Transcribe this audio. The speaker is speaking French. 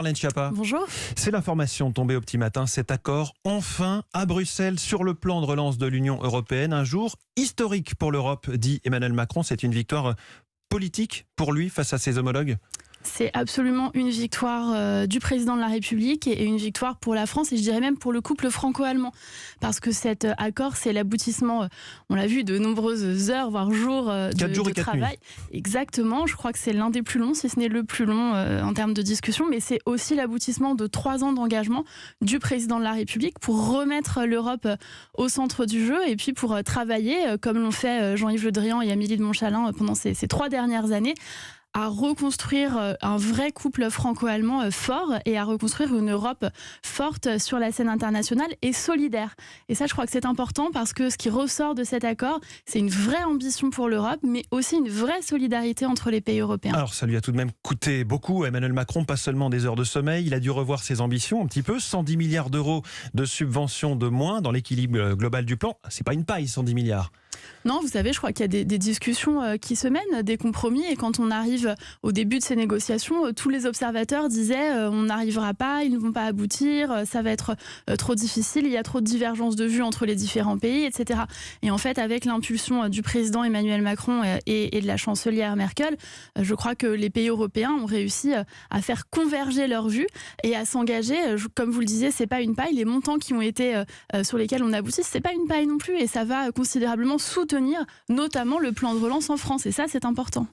Marlène Schiappa. Bonjour. C'est l'information tombée au petit matin. Cet accord, enfin, à Bruxelles, sur le plan de relance de l'Union européenne. Un jour historique pour l'Europe, dit Emmanuel Macron. C'est une victoire politique pour lui face à ses homologues. C'est absolument une victoire du président de la République et une victoire pour la France et je dirais même pour le couple franco-allemand. Parce que cet accord, c'est l'aboutissement, on l'a vu, de nombreuses heures, voire jours de travail. Exactement, je crois que c'est l'un des plus longs, si ce n'est le plus long en termes de discussion, mais c'est aussi l'aboutissement de 3 ans d'engagement du président de la République pour remettre l'Europe au centre du jeu et puis pour travailler, comme l'ont fait Jean-Yves Le Drian et Amélie de Montchalin pendant ces 3 dernières années, à reconstruire un vrai couple franco-allemand fort et à reconstruire une Europe forte sur la scène internationale et solidaire. Et ça, je crois que c'est important parce que ce qui ressort de cet accord, c'est une vraie ambition pour l'Europe, mais aussi une vraie solidarité entre les pays européens. Alors, ça lui a tout de même coûté beaucoup à Emmanuel Macron, pas seulement des heures de sommeil. Il a dû revoir ses ambitions un petit peu. 110 milliards d'euros de subventions de moins dans l'équilibre global du plan. C'est pas une paille, 110 milliards. Non, vous savez, je crois qu'il y a des discussions qui se mènent, des compromis. Et quand on arrive au début de ces négociations, tous les observateurs disaient on n'arrivera pas, ils ne vont pas aboutir, ça va être trop difficile, il y a trop de divergences de vues entre les différents pays, etc. Et en fait, avec l'impulsion du président Emmanuel Macron et de la chancelière Merkel, je crois que les pays européens ont réussi à faire converger leurs vues et à s'engager. Comme vous le disiez, c'est pas une paille. Les montants qui ont été sur lesquels on aboutit, c'est pas une paille non plus. Et ça va considérablement soutenir notamment le plan de relance en France. Et ça, c'est important.